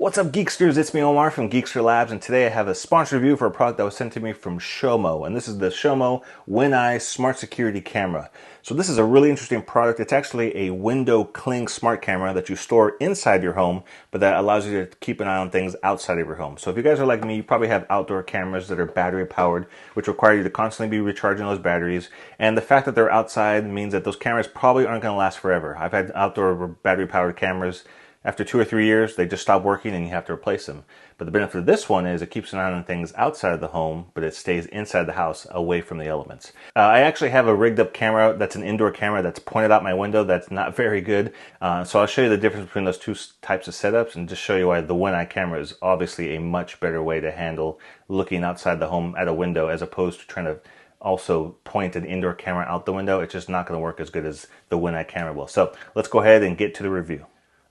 What's up, Geeksters? It's me, Omar from Geekster Labs, and today I have a sponsor review for a product that was sent to me from Showmo, and this is the Showmo WinEye Smart Security Camera. So this is a really interesting product. It's actually a window cling smart camera that you store inside your home, but that allows you to keep an eye on things outside of your home. So if you guys are like me, you probably have outdoor cameras that are battery powered, which require you to constantly be recharging those batteries, and the fact that they're outside means that those cameras probably aren't going to last forever. I've had outdoor battery powered cameras. After 2 or 3 years, they just stop working and you have to replace them. But the benefit of this one is it keeps an eye on things outside of the home, but it stays inside the house away from the elements. I actually have a rigged up camera that's an indoor camera that's pointed out my window that's not very good. So I'll show you the difference between those two types of setups and just show you why the WinEye camera is obviously a much better way to handle looking outside the home at a window as opposed to trying to also point an indoor camera out the window. It's just not going to work as good as the WinEye camera will. So let's go ahead and get to the review.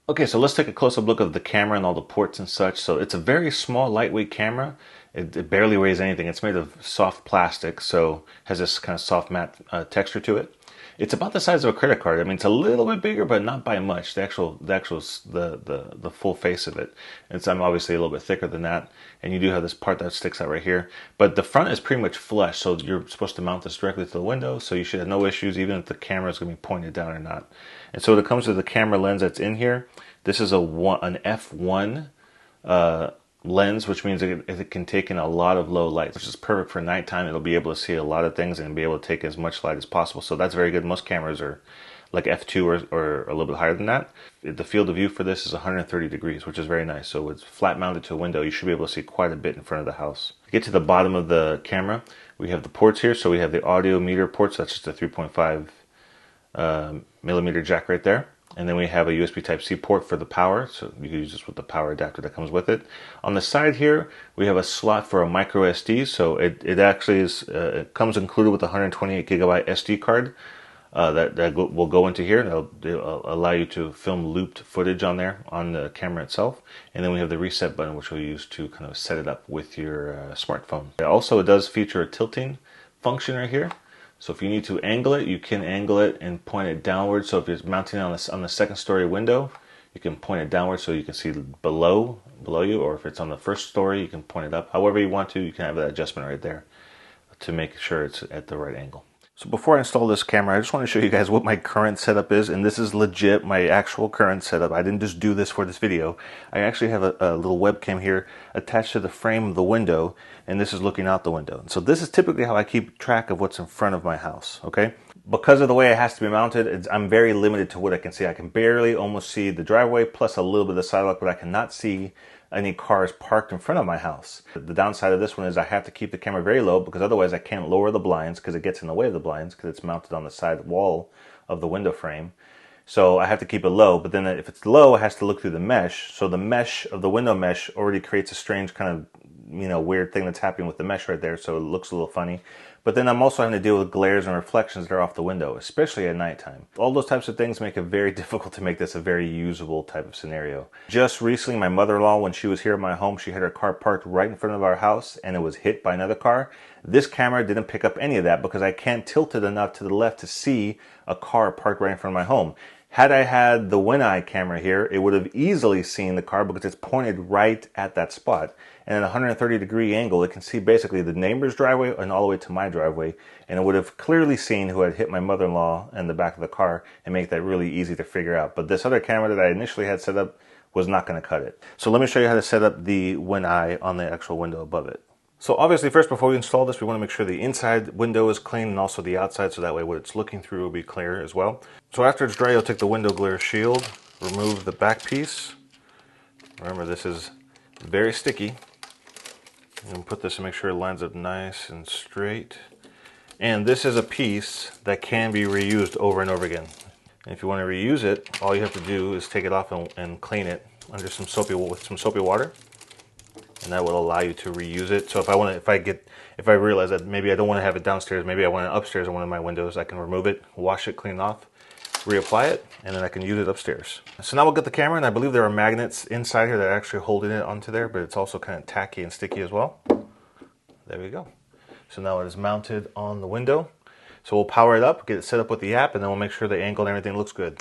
Okay, so let's take a close-up look of the camera and all the ports and such. So it's a very small, lightweight camera. It barely weighs anything. It's made of soft plastic, so has this kind of soft matte texture to it. It's about the size of a credit card. I mean, it's a little bit bigger, but not by much. The full face of it. I'm obviously a little bit thicker than that, and you do have this part that sticks out right here. But the front is pretty much flush, so you're supposed to mount this directly to the window, so you should have no issues, even if the camera is going to be pointed down or not. And so when it comes to the camera lens that's in here, this is an f1 lens, which means it can take in a lot of low light, which is perfect for nighttime. It'll be able to see a lot of things and be able to take as much light as possible. So that's very good. Most cameras are like f2 or a little bit higher than that. The field of view for this is 130 degrees, which is very nice. So it's flat mounted to a window. You should be able to see quite a bit in front of the house. To get to the bottom of the camera, we have the ports here. So we have the audio meter ports. That's just a 3.5 millimeter jack right there. And then we have a USB Type-C port for the power, so you can use this with the power adapter that comes with it. On the side here, we have a slot for a micro SD, so it actually is it comes included with a 128 gigabyte SD card that will go into here. It'll allow you to film looped footage on there on the camera itself. And then we have the reset button, which we'll use to kind of set it up with your smartphone. Also, it does feature a tilting function right here. So if you need to angle it, you can angle it and point it downward. So if it's mounting on the second story window, you can point it downward so you can see below you. Or if it's on the first story, you can point it up. However you want to, you can have that adjustment right there to make sure it's at the right angle. So before I install this camera, I just want to show you guys what my current setup is, and this is legit my actual current setup. I didn't just do this for this video. I actually have a little webcam here attached to the frame of the window, and this is looking out the window. So this is typically how I keep track of what's in front of my house, okay? Because of the way it has to be mounted, I'm very limited to what I can see. I can barely almost see the driveway plus a little bit of the sidewalk, but I cannot see any cars parked in front of my house. The downside of this one is I have to keep the camera very low because otherwise I can't lower the blinds because it gets in the way of the blinds because it's mounted on the side wall of the window frame. So I have to keep it low, but then if it's low, it has to look through the mesh. So the mesh of the window mesh already creates a strange kind of, weird thing that's happening with the mesh right there, so it looks a little funny. But then I'm also having to deal with glares and reflections that are off the window, especially at nighttime. All those types of things make it very difficult to make this a very usable type of scenario. Just recently, my mother-in-law, when she was here at my home, she had her car parked right in front of our house and it was hit by another car. This camera didn't pick up any of that because I can't tilt it enough to the left to see a car parked right in front of my home. Had I had the WinEye camera here, it would have easily seen the car because it's pointed right at that spot. And at a 130 degree angle, it can see basically the neighbor's driveway and all the way to my driveway. And it would have clearly seen who had hit my mother-in-law in the back of the car and make that really easy to figure out. But this other camera that I initially had set up was not going to cut it. So let me show you how to set up the WinEye on the actual window above it. So obviously first, before we install this, we want to make sure the inside window is clean and also the outside, so that way what it's looking through will be clear as well. So after it's dry, you'll take the window glare shield, remove the back piece. Remember, this is very sticky. And put this to make sure it lines up nice and straight. And this is a piece that can be reused over and over again. And if you want to reuse it, all you have to do is take it off and clean it under some soapy water. And that will allow you to reuse it. So if I realize that maybe I don't want to have it downstairs, maybe I want it upstairs on one of my windows, I can remove it, wash it, clean it off, reapply it, and then I can use it upstairs. So now we'll get the camera, and I believe there are magnets inside here that are actually holding it onto there, but it's also kind of tacky and sticky as well. There we go. So now it is mounted on the window. So we'll power it up, get it set up with the app, and then we'll make sure the angle and everything looks good.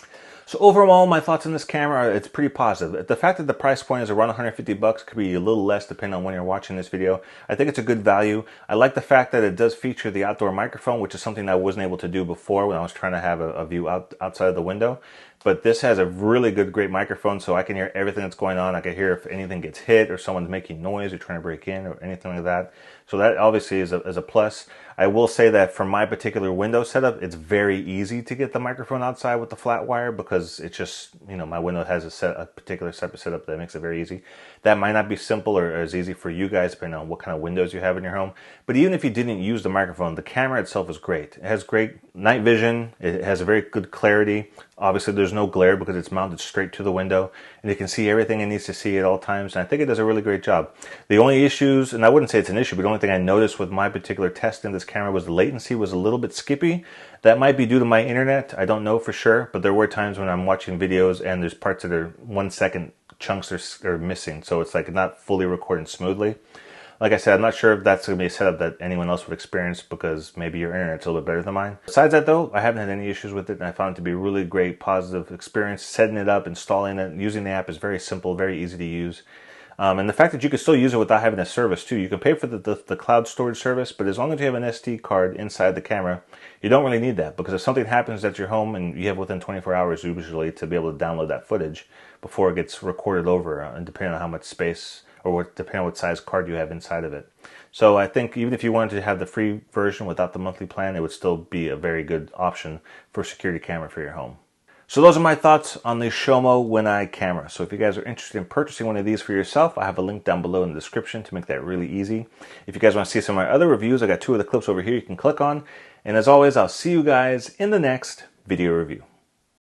So overall, my thoughts on this camera are it's pretty positive. The fact that the price point is around 150 bucks, could be a little less depending on when you're watching this video. I think it's a good value. I like the fact that it does feature the outdoor microphone, which is something I wasn't able to do before when I was trying to have a view outside of the window. But this has a really great microphone, so I can hear everything that's going on. I can hear if anything gets hit or someone's making noise or trying to break in or anything like that. So that obviously is a plus. I will say that for my particular window setup, it's very easy to get the microphone outside with the flat wire because it's just, you know, my window has a particular separate setup that makes it very easy. That might not be simple or as easy for you guys depending on what kind of windows you have in your home. But even if you didn't use the microphone, the camera itself is great. It has great night vision. It has a very good clarity. Obviously, there's no glare because it's mounted straight to the window, and it can see everything it needs to see at all times, and I think it does a really great job. The only issues, and I wouldn't say it's an issue, but the only thing I noticed with my particular test in this camera was the latency was a little bit skippy. That might be due to my internet. I don't know for sure, but there were times when I'm watching videos and there's parts that are 1 second chunks are missing, so it's like not fully recording smoothly. Like I said, I'm not sure if that's going to be a setup that anyone else would experience because maybe your internet's a little bit better than mine. Besides that though, I haven't had any issues with it and I found it to be a really great positive experience. Setting it up, installing it, using the app is very simple, very easy to use. And the fact that you can still use it without having a service too. You can pay for the cloud storage service, but as long as you have an SD card inside the camera, you don't really need that because if something happens at your home and you have within 24 hours usually to be able to download that footage before it gets recorded over, and depending on how much space or depending on what size card you have inside of it. So I think even if you wanted to have the free version without the monthly plan, it would still be a very good option for a security camera for your home. So those are my thoughts on the Showmo WinEye camera. So if you guys are interested in purchasing one of these for yourself, I have a link down below in the description to make that really easy. If you guys want to see some of my other reviews, I got 2 of the clips over here you can click on. And as always, I'll see you guys in the next video review.